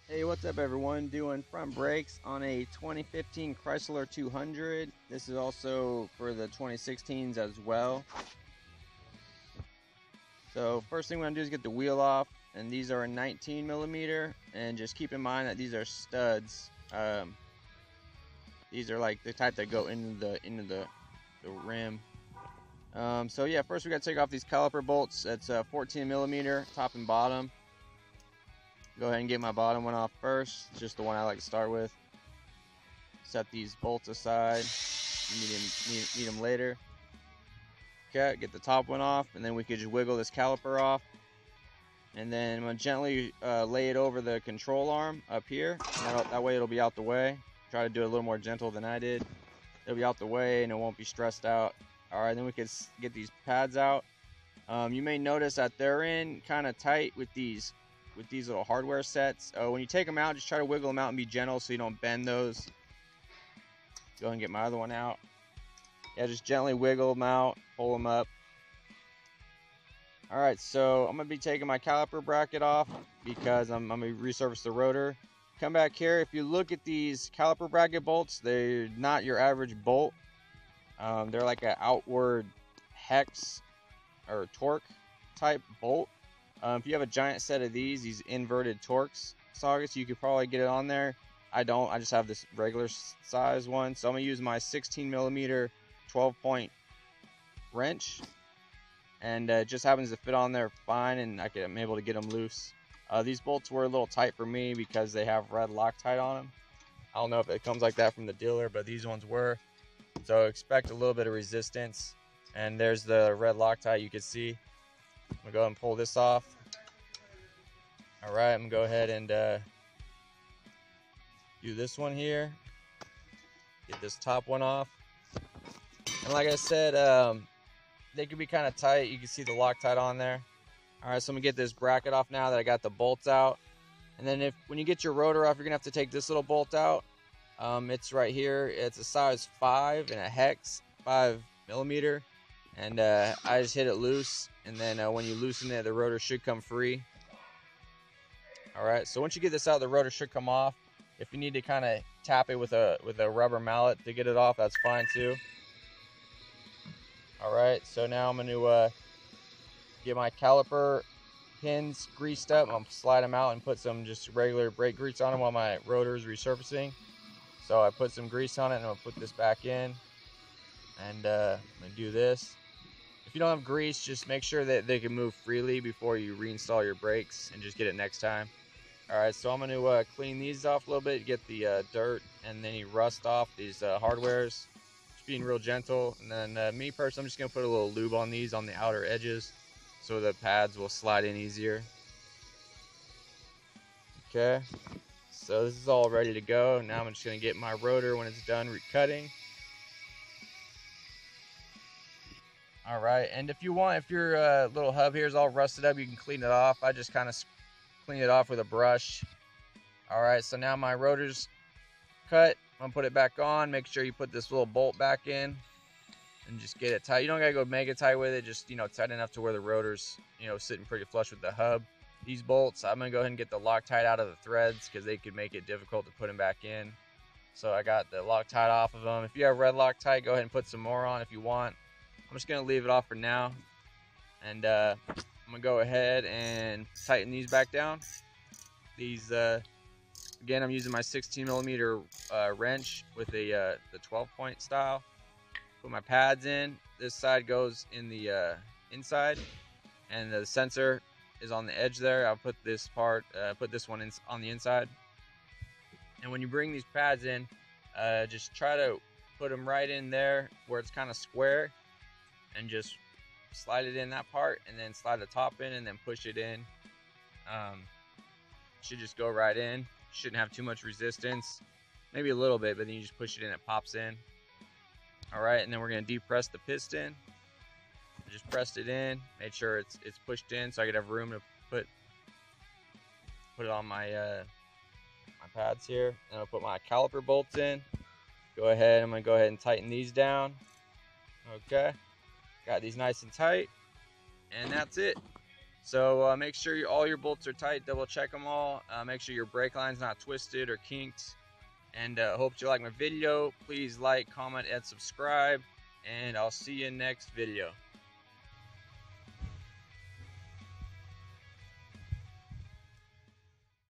Hey, what's up everyone? Doing front brakes on a 2015 Chrysler 200. This is also for the 2016s as well. So first thing we're going to do is get the wheel off, and these are a 19 millimeter, and just keep in mind that these are studs. These are like the type that go into the rim. So yeah, first we got to take off these caliper bolts. That's 14 millimeter top and bottom. Go ahead and get my bottom one off first, just the one I like to start with. Set these bolts aside, need them later. Okay, get the top one off, and then we could just wiggle this caliper off. And then I'm going to gently lay it over the control arm up here. That way it'll be out the way. Try to do it a little more gentle than I did. It'll be out the way and it won't be stressed out. Alright, then we could get these pads out. You may notice that they're in kind of tight with these little hardware sets. When you take them out, just try to wiggle them out and be gentle so you don't bend those. Go ahead and get my other one out. Yeah, just gently wiggle them out, pull them up. Alright, so I'm going to be taking my caliper bracket off because I'm going to resurface the rotor. Come back here. If you look at these caliper bracket bolts, they're not your average bolt. They're like an outward hex or torque type bolt. If you have a giant set of these inverted TORX sockets, you could probably get it on there. I don't. I just have this regular size one. So I'm going to use my 16 millimeter 12-point wrench. And it just happens to fit on there fine, and I'm able to get them loose. These bolts were a little tight for me because they have red Loctite on them. I don't know if it comes like that from the dealer, but these ones were. So expect a little bit of resistance. And there's the red Loctite you can see. I'm going to go ahead and pull this off. Alright, I'm going to go ahead and do this one here. Get this top one off. And like I said, they can be kind of tight. You can see the Loctite on there. Alright, so I'm going to get this bracket off now that I got the bolts out. And then when you get your rotor off, you're going to have to take this little bolt out. It's right here. It's a size 5 and a hex, 5 millimeter. And I just hit it loose, and then when you loosen it, the rotor should come free. Alright, so once you get this out, the rotor should come off. If you need to kind of tap it with a rubber mallet to get it off, that's fine too. Alright, so now I'm going to get my caliper pins greased up. I'm going to slide them out and put some just regular brake grease on them while my rotor is resurfacing. So I put some grease on it, and I'm going to put this back in. And I'm going to do this. If you don't have grease, just make sure that they can move freely before you reinstall your brakes, and just get it next time. Alright, so I'm going to clean these off a little bit, get the dirt and any rust off these hardwares. Just being real gentle. And then me personally, I'm just going to put a little lube on these on the outer edges so the pads will slide in easier. Okay, so this is all ready to go. Now I'm just going to get my rotor when it's done recutting. Alright, and if your little hub here is all rusted up, you can clean it off. I just kind of clean it off with a brush. Alright, so now my rotor's cut. I'm going to put it back on. Make sure you put this little bolt back in and just get it tight. You don't got to go mega tight with it, just, tight enough to where the rotor's, sitting pretty flush with the hub. These bolts, I'm going to go ahead and get the Loctite out of the threads because they could make it difficult to put them back in. So I got the Loctite off of them. If you have red Loctite, go ahead and put some more on if you want. I'm just going to leave it off for now. And I'm going to go ahead and tighten these back down. These, again, I'm using my 16 millimeter wrench with the 12-point style. Put my pads in. This side goes in the inside, and the sensor is on the edge there. I'll put this one in on the inside. And when you bring these pads in, just try to put them right in there where it's kind of square, and just slide it in that part, and then slide the top in, and then push it in. Should just go right in. Shouldn't have too much resistance, maybe a little bit, but then you just push it in, it pops in. Alright, and then we're going to depress the piston. I just pressed it in, made sure it's pushed in so I could have room to put it on my my pads here. And I'll put my caliper bolts in. I'm going to go ahead and tighten these down. Okay, got these nice and tight, and that's it. So make sure all your bolts are tight, double check them all. Make sure your brake line's not twisted or kinked. And hope you like my video. Please like, comment, and subscribe. And I'll see you next video.